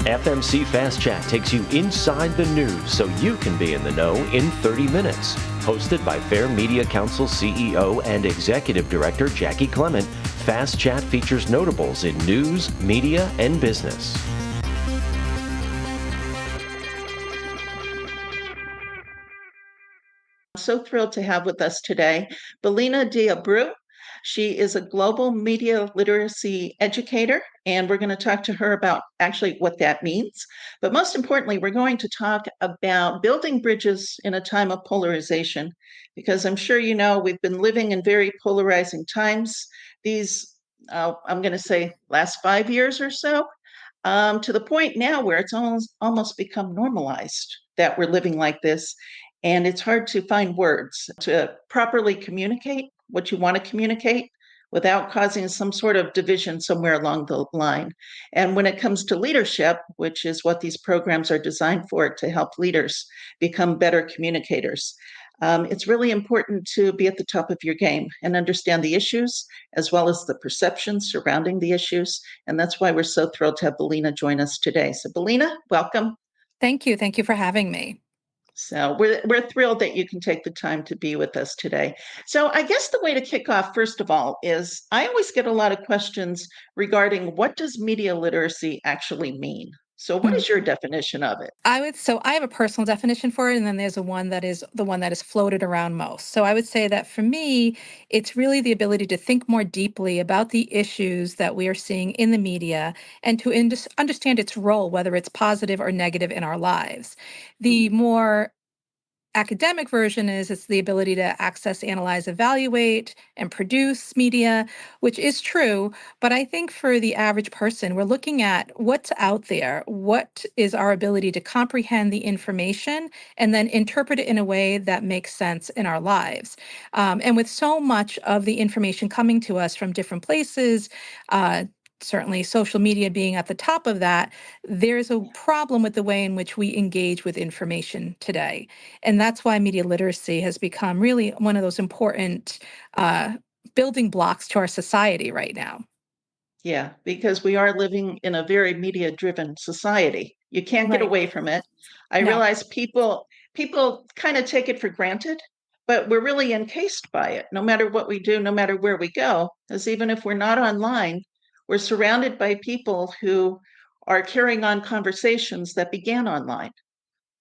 FMC Fast Chat takes you inside the news so you can be in the know in 30 minutes. Hosted by Fair Media Council CEO and Executive Director Jaci Clement, Fast Chat features notables in news, media, and business. I'm so thrilled to have with us today Belinha S. Abreu. She is a global media literacy educator, and we're going to talk to her about actually what that means. But most importantly, we're going to talk about building bridges in a time of polarization, because I'm sure you know we've been living in very polarizing times. These, I'm going to say, last 5 years or so, to the point now where it's almost become normalized that we're living like this. And it's hard to find words to properly communicate what you want to communicate without causing some sort of division somewhere along the line. And when it comes to leadership, which is what these programs are designed for, to help leaders become better communicators, it's really important to be at the top of your game and understand the issues as well as the perceptions surrounding the issues. And that's why we're so thrilled to have Belinha join us today. So Belinha, welcome. Thank you. Thank you for having me. So we're thrilled that you can take the time to be with us today. So I guess the way to kick off, first of all, is I always get a lot of questions regarding what does media literacy actually mean? So what is your definition of it? I have a personal definition for it, and then there's the one that is floated around most. So I would say that for me, it's really the ability to think more deeply about the issues that we are seeing in the media and to understand its role, whether it's positive or negative in our lives. The more academic version is it's the ability to access, analyze, evaluate, and produce media, which is true. But I think for the average person, we're looking at what's out there, what is our ability to comprehend the information and then interpret it in a way that makes sense in our lives. And with so much of the information coming to us from different places, certainly social media being at the top of that, there's a problem with the way in which we engage with information today. And that's why media literacy has become really one of those important building blocks to our society right now. Yeah, because we are living in a very media-driven society. You can't get away from it. I realize people kind of take it for granted, but we're really encased by it. No matter what we do, no matter where we go, because even if we're not online, we're surrounded by people who are carrying on conversations that began online.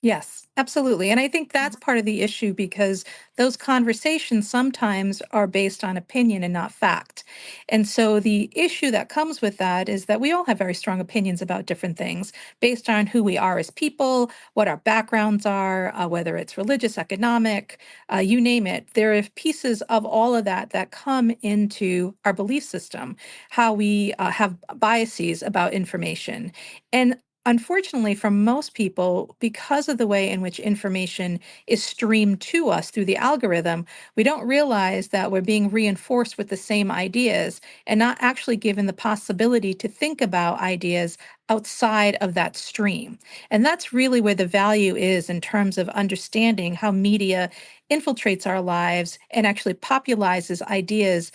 Yes, absolutely. And I think that's part of the issue because those conversations sometimes are based on opinion and not fact. And so the issue that comes with that is that we all have very strong opinions about different things based on who we are as people, what our backgrounds are, whether it's religious, economic, you name it. There are pieces of all of that that come into our belief system, how we have biases about information. And unfortunately, for most people, because of the way in which information is streamed to us through the algorithm, we don't realize that we're being reinforced with the same ideas and not actually given the possibility to think about ideas outside of that stream. And that's really where the value is in terms of understanding how media infiltrates our lives and actually popularizes ideas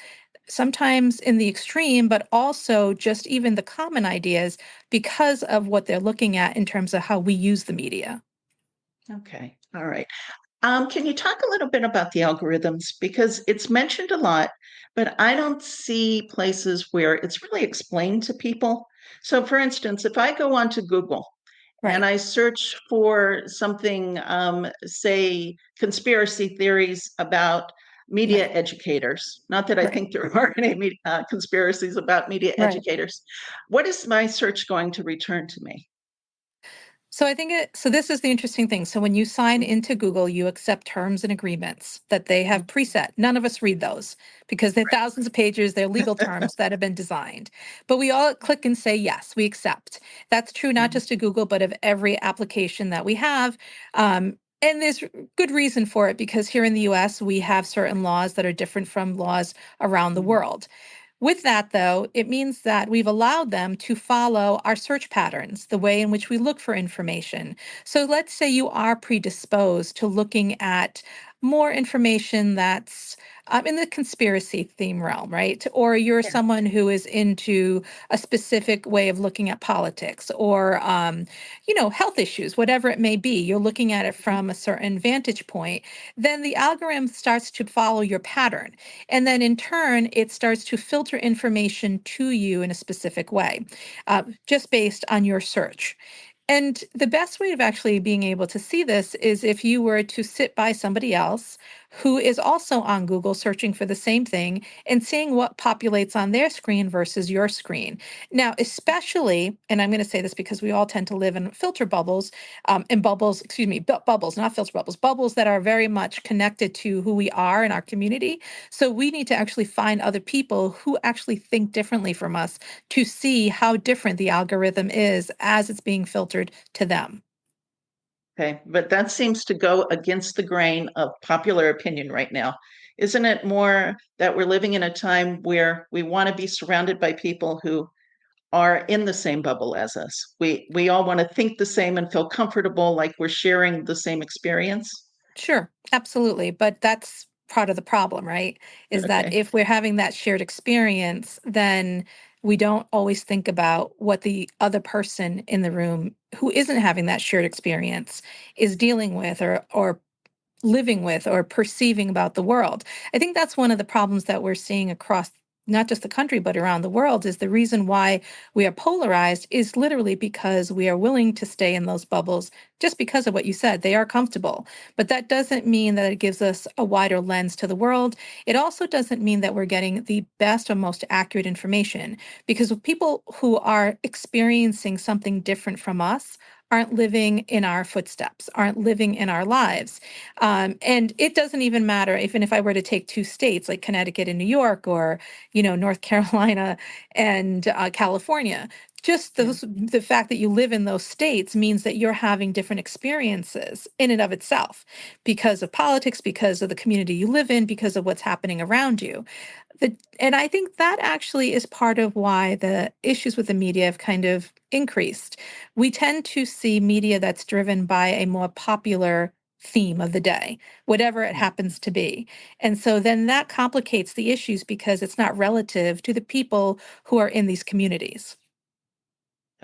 sometimes in the extreme, but also just even the common ideas because of what they're looking at in terms of how we use the media. Okay, all right. Can you talk a little bit about the algorithms? Because it's mentioned a lot, but I don't see places where it's really explained to people. So, for instance, if I go onto Google and I search for something, say, conspiracy theories about media educators, not that I think there are any conspiracies about media educators, what is my search going to return to me? So this is the interesting thing. So when you sign into Google, you accept terms and agreements that they have preset. None of us read those because they're thousands of pages, they're legal terms that have been designed. But we all click and say, yes, we accept. That's true not just to Google, but of every application that we have. And there's good reason for it because here in the US, we have certain laws that are different from laws around the world. With that, though, it means that we've allowed them to follow our search patterns, the way in which we look for information. So let's say you are predisposed to looking at more information that's in the conspiracy theme realm, right? Or you're Yeah. someone who is into a specific way of looking at politics or, health issues, whatever it may be. You're looking at it from a certain vantage point. Then the algorithm starts to follow your pattern. And then in turn, it starts to filter information to you in a specific way, just based on your search. And the best way of actually being able to see this is if you were to sit by somebody else who is also on Google searching for the same thing and seeing what populates on their screen versus your screen. Now, especially, and I'm going to say this because we all tend to live in filter bubbles, and bubbles, excuse me, bubbles, not filter bubbles, bubbles that are very much connected to who we are in our community. So we need to actually find other people who actually think differently from us to see how different the algorithm is as it's being filtered to them. Okay, but that seems to go against the grain of popular opinion right now. Isn't it more that we're living in a time where we want to be surrounded by people who are in the same bubble as us? We all want to think the same and feel comfortable like we're sharing the same experience. Sure, absolutely. But that's part of the problem, right? Is that Okay. if we're having that shared experience, then we don't always think about what the other person in the room who isn't having that shared experience is dealing with or living with or perceiving about the world. I think that's one of the problems that we're seeing across not just the country, but around the world is the reason why we are polarized is literally because we are willing to stay in those bubbles just because of what you said. They are comfortable. But that doesn't mean that it gives us a wider lens to the world. It also doesn't mean that we're getting the best or most accurate information because people who are experiencing something different from us aren't living in our footsteps, aren't living in our lives. And it doesn't even matter, even if I were to take two states like Connecticut and New York, or, North Carolina and California. Just Yeah. the fact that you live in those states means that you're having different experiences in and of itself because of politics, because of the community you live in, because of what's happening around you. And I think that actually is part of why the issues with the media have kind of increased. We tend to see media that's driven by a more popular theme of the day, whatever it Yeah. happens to be. And so then that complicates the issues because it's not relative to the people who are in these communities.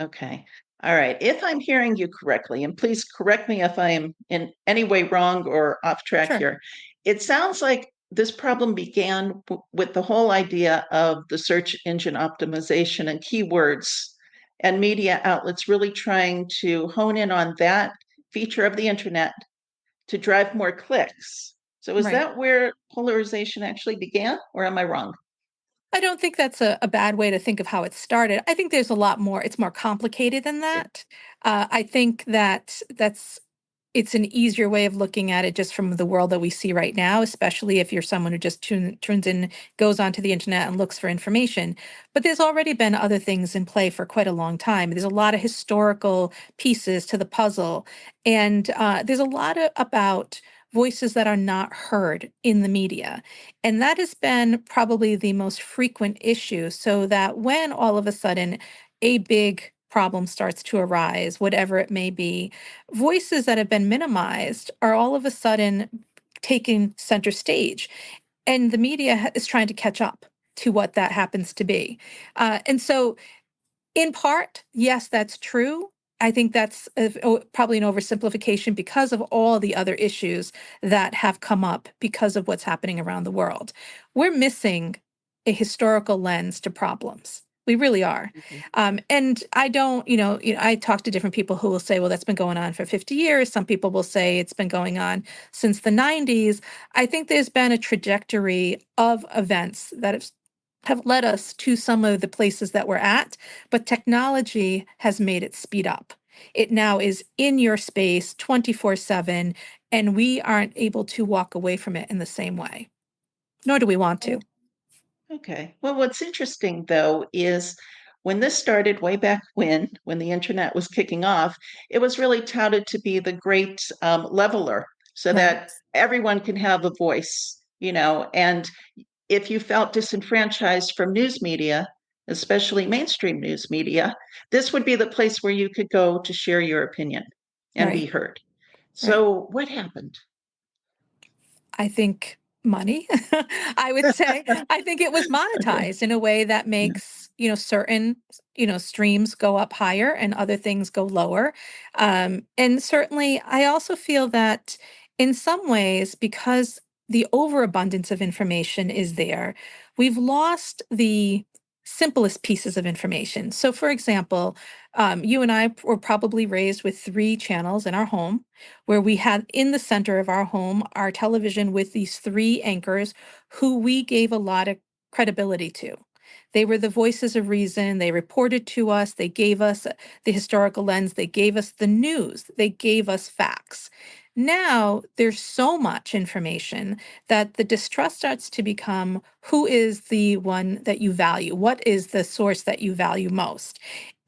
Okay. All right. If I'm hearing you correctly, and please correct me if I am in any way wrong or off track Sure. here, it sounds like this problem began with the whole idea of the search engine optimization and keywords and media outlets really trying to hone in on that feature of the internet to drive more clicks. So is Right. that where polarization actually began, or am I wrong? I don't think that's a bad way to think of how it started. I think there's a lot more, it's more complicated than Yeah. that. I think that it's an easier way of looking at it just from the world that we see right now, especially if you're someone who just tunes in, goes onto the internet and looks for information. But there's already been other things in play for quite a long time. There's a lot of historical pieces to the puzzle, and there's a lot about voices that are not heard in the media. And that has been probably the most frequent issue. So that when all of a sudden a big problem starts to arise, whatever it may be, voices that have been minimized are all of a sudden taking center stage. And the media is trying to catch up to what that happens to be. And so in part, yes, that's true. I think that's probably an oversimplification because of all the other issues that have come up because of what's happening around the world. We're missing a historical lens to problems. We really are. Mhm. And I don't, I talk to different people who will say, well, that's been going on for 50 years. Some people will say it's been going on since the 90s. I think there's been a trajectory of events that have led us to some of the places that we're at, but technology has made it speed up. It now is in your space 24/7, and we aren't able to walk away from it in the same way, nor do we want to. Okay. Well, what's interesting though is when this started way back when the internet was kicking off, it was really touted to be the great leveler so Right, that everyone can have a voice, and if you felt disenfranchised from news media, especially mainstream news media, this would be the place where you could go to share your opinion and be right, heard. right. So what happened? I think money. I would say I think it was Okay. monetized in a way that Yeah. makes, certain, streams go up higher and other things go lower. And certainly I also feel that in some ways, because the overabundance of information is there, we've lost the simplest pieces of information. So for example, you and I were probably raised with three channels in our home, where we had in the center of our home our television with these three anchors who we gave a lot of credibility to. They were the voices of reason. They reported to us. They gave us the historical lens. They gave us the news. They gave us facts. Now there's so much information that the distrust starts to become who is the one that you value? What is the source that you value most?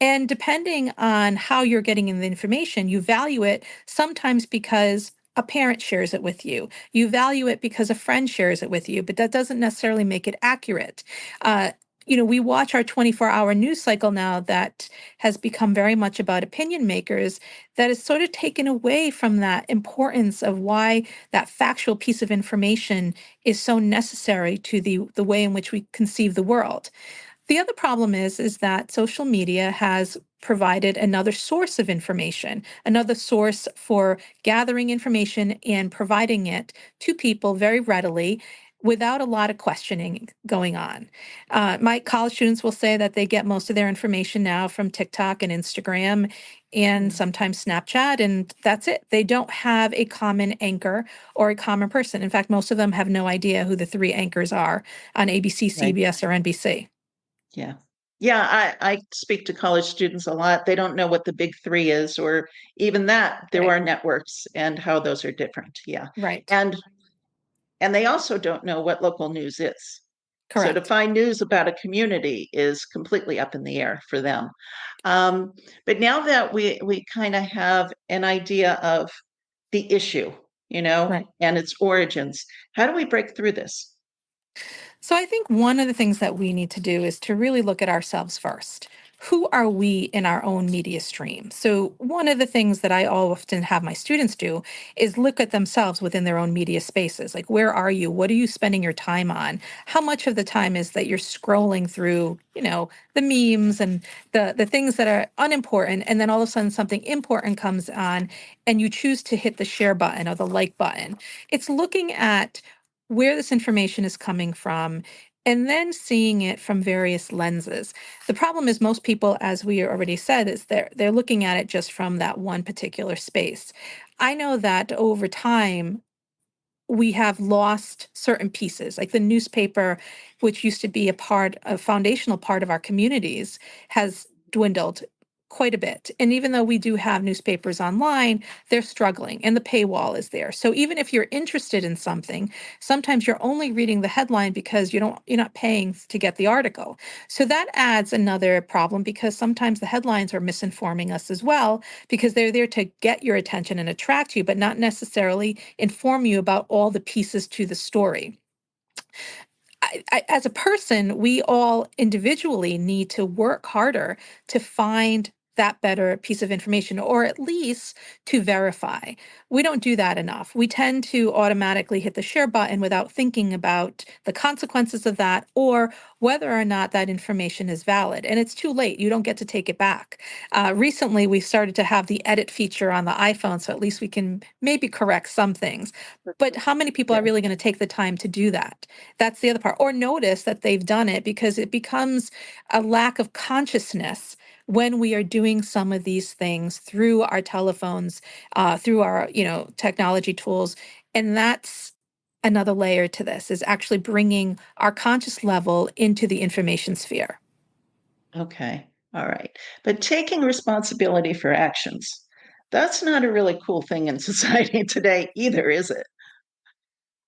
And depending on how you're getting in the information, you value it sometimes because a parent shares it with you. You value it because a friend shares it with you, but that doesn't necessarily make it accurate. Uh, we watch our 24-hour news cycle now that has become very much about opinion makers, that is sort of taken away from that importance of why that factual piece of information is so necessary to the way in which we conceive the world. The other problem is that social media has provided another source of information, another source for gathering information and providing it to people very readily without a lot of questioning going on. My college students will say that they get most of their information now from TikTok and Instagram and Mm. sometimes Snapchat, and that's it. They don't have a common anchor or a common person. In fact, most of them have no idea who the three anchors are on ABC, Right. CBS, or NBC. Yeah. Yeah, I speak to college students a lot. They don't know what the big three is, or even that there Right. are networks and how those are different. Yeah. Right. And they also don't know what local news is. So to Correct. find news about a community is completely up in the air for them. Um, but now that we kind of have an idea of the issue, Right. and its origins, how do we break through this? So I think one of the things that we need to do is to really look at ourselves first. Who are we in our own media stream? So one of the things that I often have my students do is look at themselves within their own media spaces. Like, where are you? What are you spending your time on? How much of the time is that you're scrolling through, the memes and the things that are unimportant, and then all of a sudden something important comes on and you choose to hit the share button or the like button. It's looking at where this information is coming from, and then seeing it from various lenses. The problem is most people, as we already said, is they're looking at it just from that one particular space. I know that over time, we have lost certain pieces, like the newspaper, which used to be a foundational part of our communities, has dwindled quite a bit. And even though we do have newspapers online, they're struggling and the paywall is there. So even if you're interested in something, sometimes you're only reading the headline because you're not paying to get the article. So that adds another problem because sometimes the headlines are misinforming us as well, because they're there to get your attention and attract you, but not necessarily inform you about all the pieces to the story. As a person, we all individually need to work harder to find that better piece of information, or at least to verify. We don't do that enough. We tend to automatically hit the share button without thinking about the consequences of that or whether or not that information is valid. And it's too late. You don't get to take it back. Recently, we started to have the edit feature on the iPhone, so at least we can maybe correct some things. But how many people Yeah. are really going to take the time to do that? That's the other part. Or notice that they've done it, because it becomes a lack of consciousness when we are doing some of these things through our telephones, through our, technology tools. And that's another layer to this, is actually bringing our conscious level into the information sphere. Okay. All right. But taking responsibility for actions, that's not a really cool thing in society today either, is it?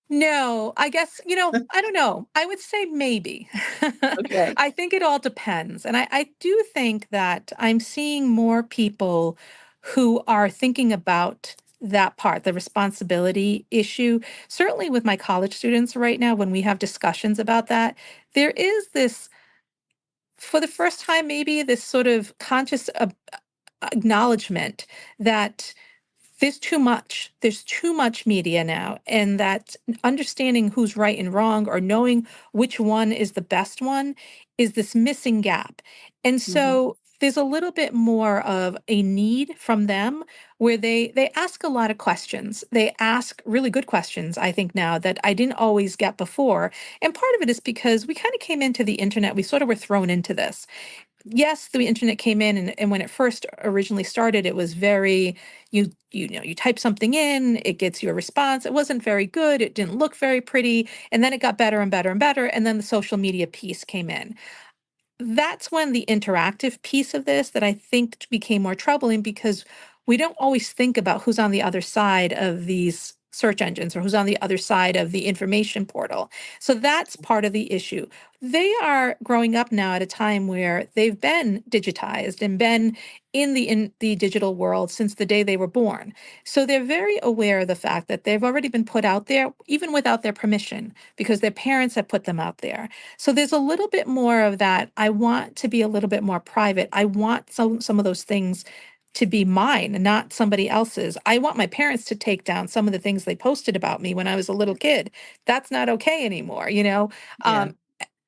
No, I guess, I don't know. I would say maybe. Okay. I think it all depends. And I do think that I'm seeing more people who are thinking about that part, the responsibility issue. Certainly with my college students right now, when we have discussions about that, there is this, for the first time, maybe this sort of conscious acknowledgement that there's too much. There's too much media now, and that understanding who's right and wrong or knowing which one is the best one is this missing gap. And Mhm. so there's a little bit more of a need from them where they ask a lot of questions. They ask really good questions, I think now that I didn't always get before. And part of it is because we kind of came into the internet, we sort of were thrown into this. Yes, the internet came in, and when it first originally started, it was very, you type something in, it gets you a response. It wasn't very good, it didn't look very pretty, and then it got better and better and better, and then the social media piece came in. That's when the interactive piece of this that I think became more troubling, because we don't always think about who's on the other side of these search engines or who's on the other side of the information portal. So that's part of the issue. They are growing up now at a time where they've been digitized and been in the digital world since the day they were born. So they're very aware of the fact that they've already been put out there even without their permission, because their parents have put them out there. So there's a little bit more of that. I want to be a little bit more private. I want some of those things to be mine and not somebody else's. I want my parents to take down some of the things they posted about me when I was a little kid. That's not okay anymore, you know? Yeah.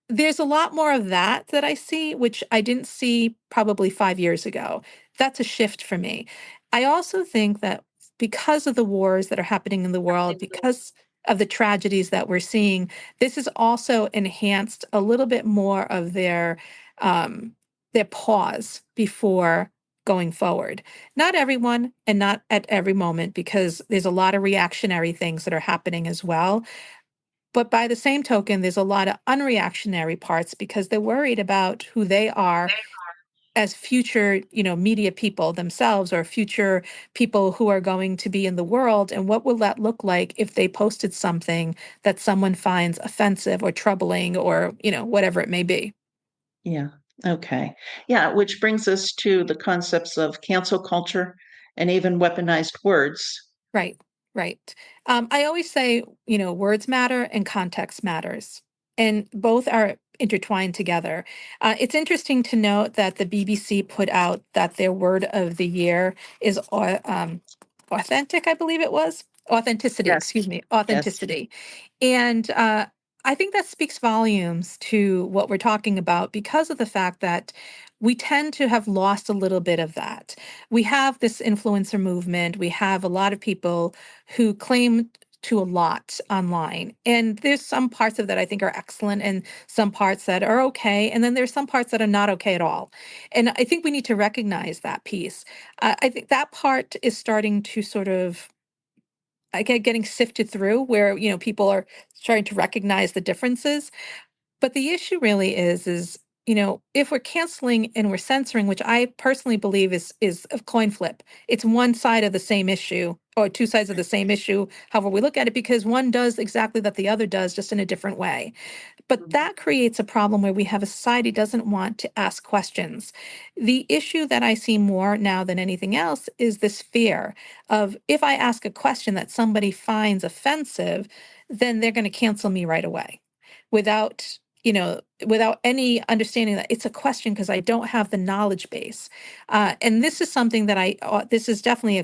There's a lot more of that I see, which I didn't see probably 5 years ago. That's a shift for me. I also think that because of the wars that are happening in the world, because of the tragedies that we're seeing, this has also enhanced a little bit more of um, their pause before going forward. Not everyone and not at every moment, because there's a lot of reactionary things that are happening as well. But by the same token, there's a lot of unreactionary parts because they're worried about who they are as future, media people themselves, or future people who are going to be in the world. And what will that look like if they posted something that someone finds offensive or troubling, or, whatever it may be. Yeah. Okay. Yeah, which brings us to the concepts of cancel culture and even weaponized words. Right, right. I always say, words matter and context matters, and both are intertwined together. It's interesting to note that the BBC put out that their word of the year is authentic, I believe it was. Authenticity, Yes. excuse me, Yes. authenticity. And I think that speaks volumes to what we're talking about, because of the fact that we tend to have lost a little bit of that. We have this influencer movement. We have a lot of people who claim to a lot online. And there's some parts of that I think are excellent, and some parts that are okay. And then there's some parts that are not okay at all. And I think we need to recognize that piece. I think that part is starting to sort of getting sifted through, where, people are starting to recognize the differences. But the issue really is, if we're canceling and we're censoring, which I personally believe is a coin flip. It's one side of the same issue, or two sides of the same issue, however we look at it, because one does exactly that the other does, just in a different way. But Mhm. that creates a problem where we have a society doesn't want to ask questions. The issue that I see more now than anything else is this fear of, if I ask a question that somebody finds offensive, then they're going to cancel me right away, without without any understanding that it's a question, because I don't have the knowledge base. And this is something that this is definitely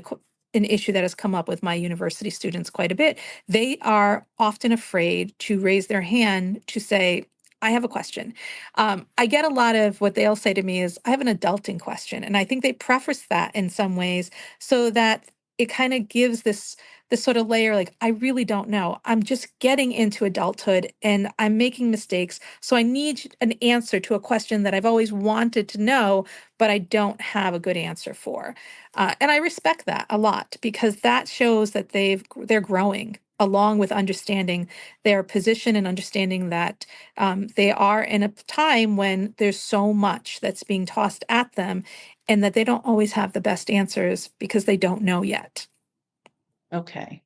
an issue that has come up with my university students quite a bit. They are often afraid to raise their hand to say, I have a question. I get a lot of what they'll say to me is, I have an adulting question. And I think they preface that in some ways so that it kind of gives this sort of layer, like, I really don't know. I'm just getting into adulthood and I'm making mistakes. So I need an answer to a question that I've always wanted to know, but I don't have a good answer for. And I respect that a lot, because that shows that they're growing along with understanding their position, and understanding that they are in a time when there's so much that's being tossed at them, and that they don't always have the best answers because they don't know yet. Okay.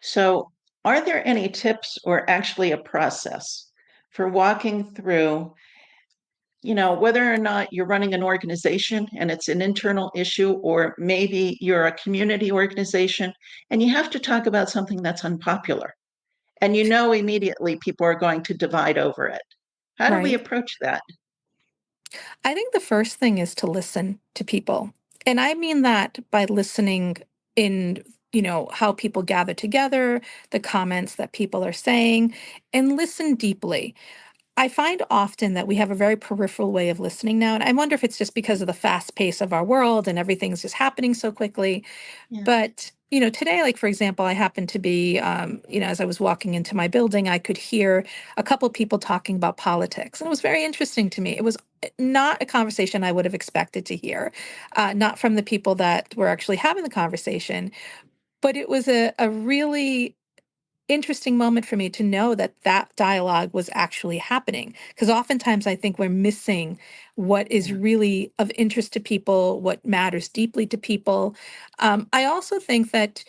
So, are there any tips or actually a process for walking through, whether or not you're running an organization and it's an internal issue, or maybe you're a community organization and you have to talk about something that's unpopular and immediately people are going to divide over it? How do we Right. approach that? I think the first thing is to listen to people. And I mean that by listening in how people gather together, the comments that people are saying, and listen deeply. I find often that we have a very peripheral way of listening now. And I wonder if it's just because of the fast pace of our world and everything's just happening so quickly. Yeah. But, today, like, for example, I happened to be, as I was walking into my building, I could hear a couple people talking about politics. And it was very interesting to me. It was not a conversation I would have expected to hear, not from the people that were actually having the conversation, but it was a really interesting moment for me to know that that dialogue was actually happening. Because oftentimes I think we're missing what is Yeah. really of interest to people, what matters deeply to people. I also think that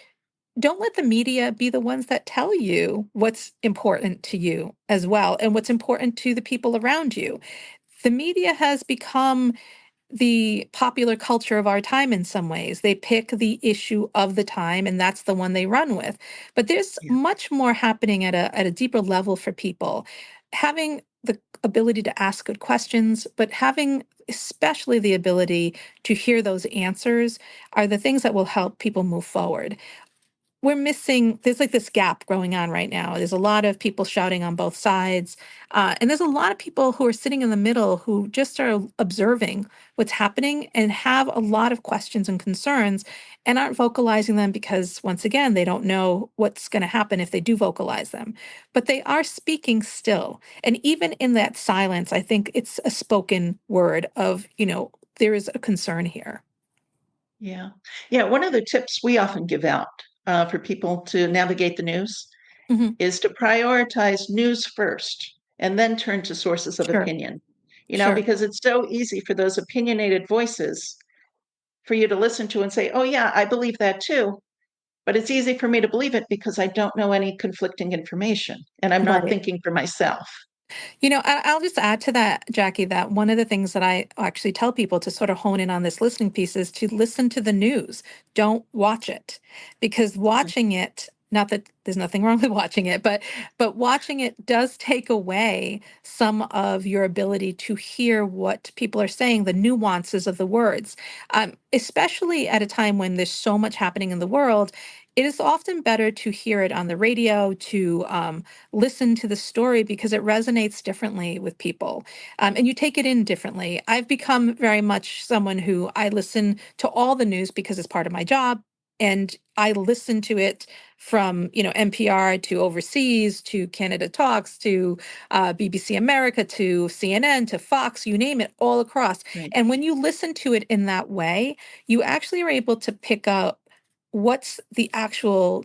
don't let the media be the ones that tell you what's important to you as well and what's important to the people around you. The media has become the popular culture of our time in some ways. They pick the issue of the time and that's the one they run with. But there's Yeah. much more happening at a deeper level for people. Having the ability to ask good questions, but having especially the ability to hear those answers are the things that will help people move forward. There's like this gap growing on right now. There's a lot of people shouting on both sides. And there's a lot of people who are sitting in the middle who just are observing what's happening and have a lot of questions and concerns and aren't vocalizing them because, once again, they don't know what's going to happen if they do vocalize them. But they are speaking still. And even in that silence, I think it's a spoken word of, there is a concern here. Yeah. Yeah. One of the tips we often give out for people to navigate the news Hmm. is to prioritize news first and then turn to sources of Sure, opinion, sure. because it's so easy for those opinionated voices for you to listen to and say, oh, yeah, I believe that too. But it's easy for me to believe it because I don't know any conflicting information and I'm not Right. thinking for myself. I'll just add to that, Jackie, that one of the things that I actually tell people to sort of hone in on this listening piece is to listen to the news. Don't watch it, because watching it, not that there's nothing wrong with watching it, but watching it does take away some of your ability to hear what people are saying, the nuances of the words, especially at a time when there's so much happening in the world. It is often better to hear it on the radio, to listen to the story because it resonates differently with people, and you take it in differently. I've become very much someone who I listen to all the news because it's part of my job. And I listen to it from, NPR to overseas to Canada Talks to BBC America to CNN to Fox, you name it, all across. Right. And when you listen to it in that way, you actually are able to pick up what's the actual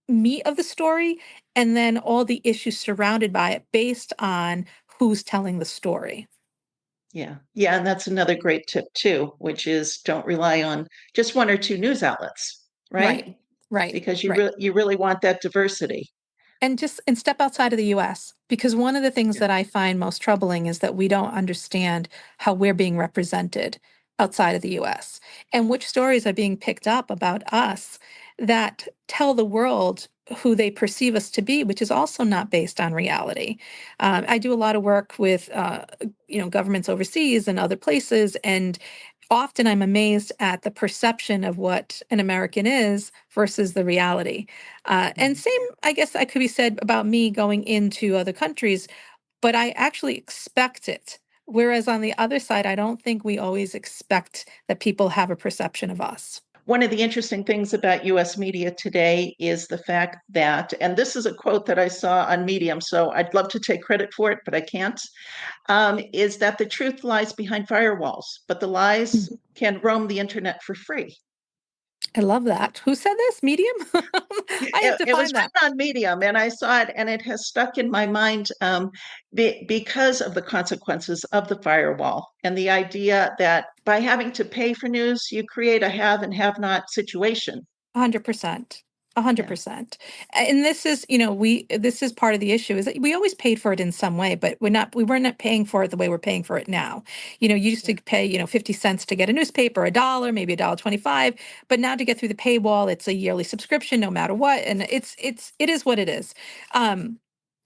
meat of the story and then all the issues surrounded by it based on who's telling the story. Yeah. Yeah. And that's another great tip, too, which is don't rely on just one or two news outlets, Right, right? right, Because right. you really want that diversity. And step outside of the US, because one of the things Yeah. that I find most troubling is that we don't understand how we're being represented outside of the US and which stories are being picked up about us that tell the world who they perceive us to be, which is also not based on reality. I do a lot of work with governments overseas and other places, and often I'm amazed at the perception of what an American is versus the reality. And Mm. same, I guess, I could be said about me going into other countries, but I actually expect it. Whereas on the other side, I don't think we always expect that people have a perception of us. One of the interesting things about US media today is the fact that, and this is a quote that I saw on Medium, so I'd love to take credit for it, but I can't, is that the truth lies behind firewalls, but the lies Mhm. can roam the internet for free. I love that. Who said this? Medium? I have to It was find that. written on Medium, and I saw it, and it has stuck in my mind because of the consequences of the firewall and the idea that by having to pay for news, you create a have and have not situation. 100%. Yeah, 100%. And this is, this is part of the issue is that we always paid for it in some way, but we were not paying for it the way we're paying for it now. You used yeah, to pay, 50 cents to get a newspaper, a dollar, maybe a dollar 25, but now to get through the paywall, it's a yearly subscription no matter what. And it is what it is. Um,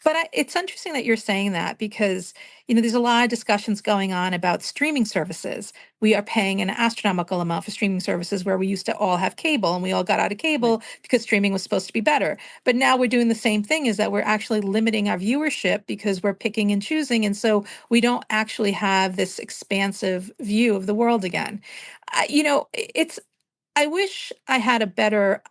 But it's interesting that you're saying that because, there's a lot of discussions going on about streaming services. We are paying an astronomical amount for streaming services where we used to all have cable and we all got out of Right. cable because streaming was supposed to be better. But now we're doing the same thing, is that we're actually limiting our viewership because we're picking and choosing. And so we don't actually have this expansive view of the world again. I wish I had a better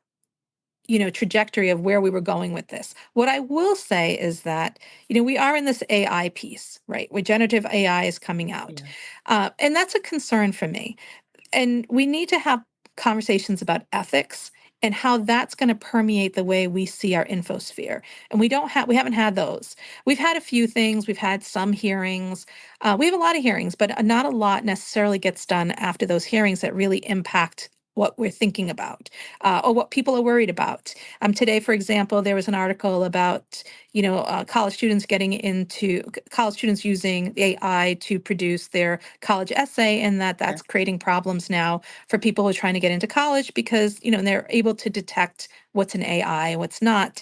trajectory of where we were going with this. What I will say is that, we are in this AI piece, right? Where generative AI is coming out. Yeah. And that's a concern for me. And we need to have conversations about ethics and how that's going to permeate the way we see our infosphere. And we haven't had those. We've had a few things, we've had some hearings. We have a lot of hearings, but not a lot necessarily gets done after those hearings that really impact what we're thinking about, or what people are worried about. Today, for example, there was an article about college students using AI to produce their college essay, and Yeah. that's creating problems now for people who are trying to get into college because they're able to detect what's an AI and what's not.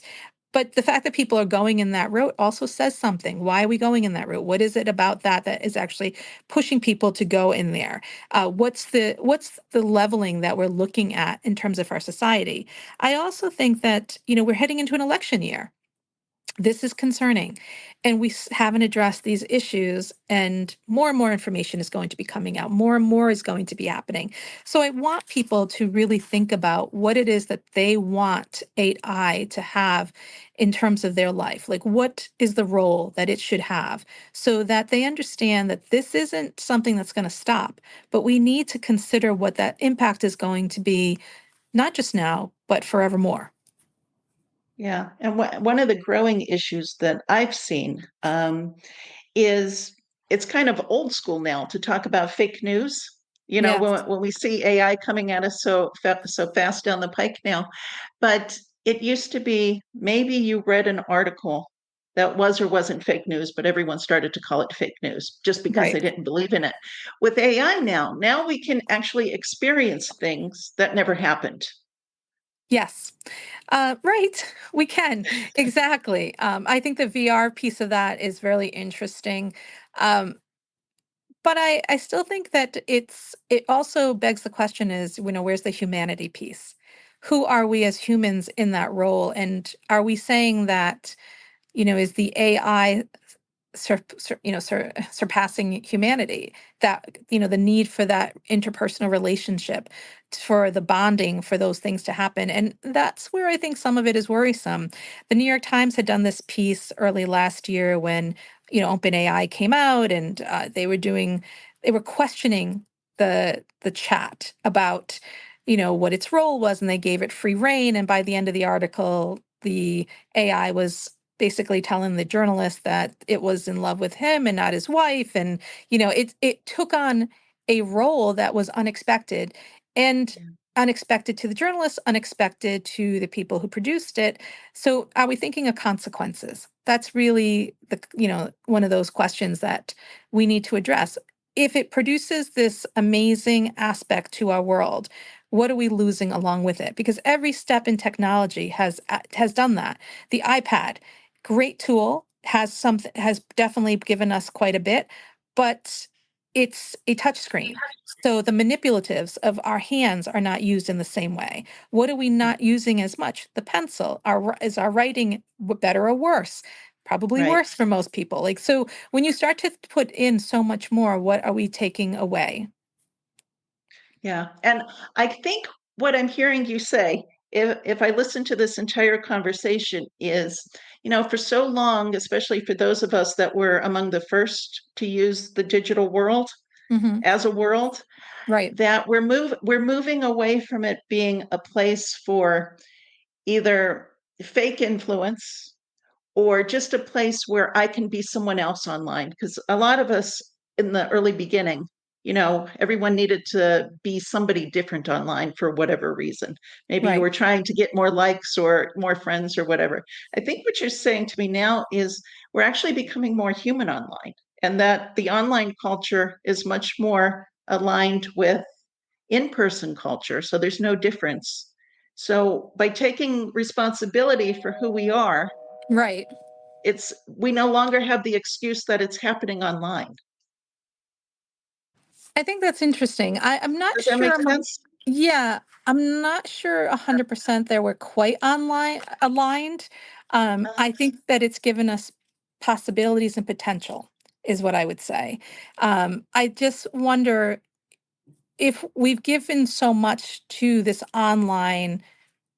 But the fact that people are going in that route also says something. Why are we going in that route? What is it about that is actually pushing people to go in there? What's the leveling that we're looking at in terms of our society? I also think that we're heading into an election year. This is concerning, and we haven't addressed these issues, and more information is going to be coming out. More and more is going to be happening. So I want people to really think about what it is that they want AI to have in terms of their life. Like, what is the role that it should have, so that they understand that this isn't something that's going to stop, but we need to consider what that impact is going to be, not just now, but forevermore. Yeah. And one of the growing issues that I've seen is it's kind of old school now to talk about fake news. Yes, When we see AI coming at us so fast down the pike now, but it used to be maybe you read an article that was or wasn't fake news, but everyone started to call it fake news just because they right. didn't believe in it. With AI now we can actually experience things that never happened. Yes. Right. We can. Exactly. I think the VR piece of that is really interesting. Um, but I still think that it also begs the question is, where's the humanity piece? Who are we as humans in that role? And are we saying that, is the AI surpassing humanity, that the need for that interpersonal relationship, for the bonding, for those things to happen. And that's where I think some of it is worrisome. The New York Times had done this piece early last year when OpenAI came out, and they were questioning the chat about what its role was, and they gave it free rein. And by the end of the article, the AI was basically telling the journalist that it was in love with him and not his wife. And it took on a role that was unexpected, and Yeah. unexpected to the journalists, unexpected to the people who produced it. So are we thinking of consequences? That's really one of those questions that we need to address. If it produces this amazing aspect to our world, what are we losing along with it? Because every step in technology has done that. The iPad, great tool, has definitely given us quite a bit, but it's a touch screen. So the manipulatives of our hands are not used in the same way. What are we not using as much? The pencil. Is our writing better or worse? Probably Right. worse for most people. Like, so when you start to put in so much more, what are we taking away? Yeah. And I think what I'm hearing you say, if I listen to this entire conversation, is, for so long, especially for those of us that were among the first to use the digital world Hmm. as a world, Right. that we're moving away from it being a place for either fake influence or just a place where I can be someone else online. Because a lot of us in the early beginning, everyone needed to be somebody different online for whatever reason. Maybe you Right. were trying to get more likes or more friends or whatever. I think what you're saying to me now is we're actually becoming more human online, and that the online culture is much more aligned with in-person culture. So there's no difference. So by taking responsibility for who we are, Right. we no longer have the excuse that it's happening online. I think that's interesting. I'm not Does that sure. make sense? Yeah, I'm not sure 100% that we're quite online aligned. I think that it's given us possibilities and potential, is what I would say. I just wonder if we've given so much to this online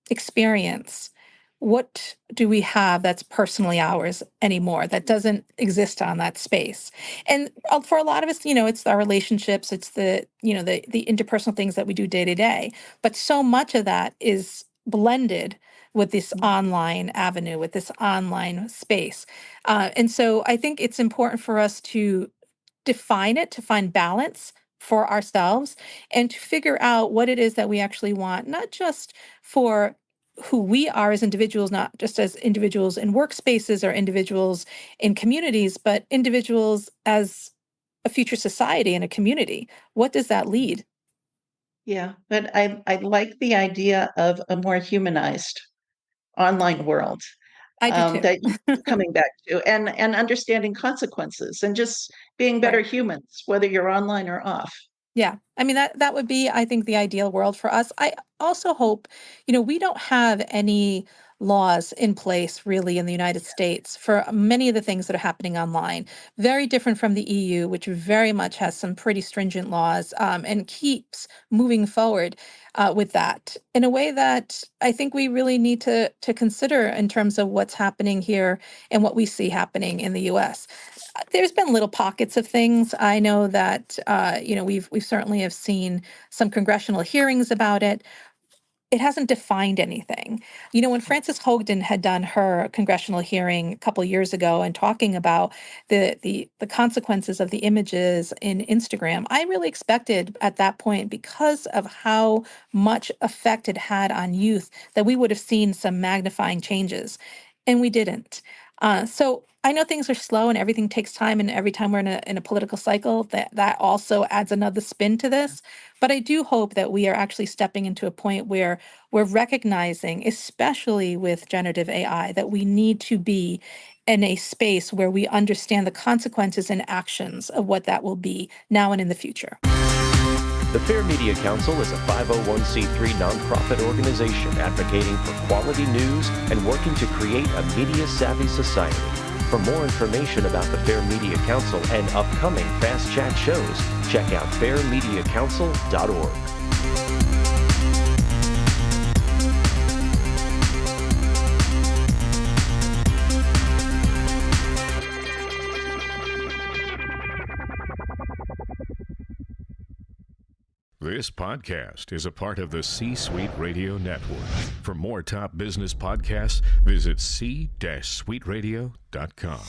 experience, what do we have that's personally ours anymore that doesn't exist on that space? And for a lot of us, it's our relationships, it's the interpersonal things that we do day to day. But so much of that is blended with this online avenue, with this online space. And so I think it's important for us to define it, to find balance for ourselves, and to figure out what it is that we actually want, not just for who we are as individuals, not just as individuals in workspaces or individuals in communities, but individuals as a future society and a community. What does that lead? Yeah, but I like the idea of a more humanized online world, I do too. that you keep coming back to, and understanding consequences and just being better Right. humans, whether you're online or off. Yeah. I mean, that would be, I think, the ideal world for us. I also hope, we don't have any laws in place really in the United States for many of the things that are happening online. Very different from the EU, which very much has some pretty stringent laws, and keeps moving forward with that in a way that I think we really need to consider in terms of what's happening here and what we see happening in the US. There's been little pockets of things. I know that we've certainly have seen some congressional hearings about it. It hasn't defined anything. When Frances Hogden had done her congressional hearing a couple years ago and talking about the consequences of the images in Instagram, I really expected at that point, because of how much effect it had on youth, that we would have seen some magnifying changes, and we didn't. So I know things are slow and everything takes time, and every time we're in a political cycle, that also adds another spin to this. But I do hope that we are actually stepping into a point where we're recognizing, especially with generative AI, that we need to be in a space where we understand the consequences and actions of what that will be now and in the future. The Fair Media Council is a 501c3 nonprofit organization advocating for quality news and working to create a media-savvy society. For more information about the Fair Media Council and upcoming Fast Chat shows, check out fairmediacouncil.org. This podcast is a part of the C-Suite Radio Network. For more top business podcasts, visit c-suiteradio.com.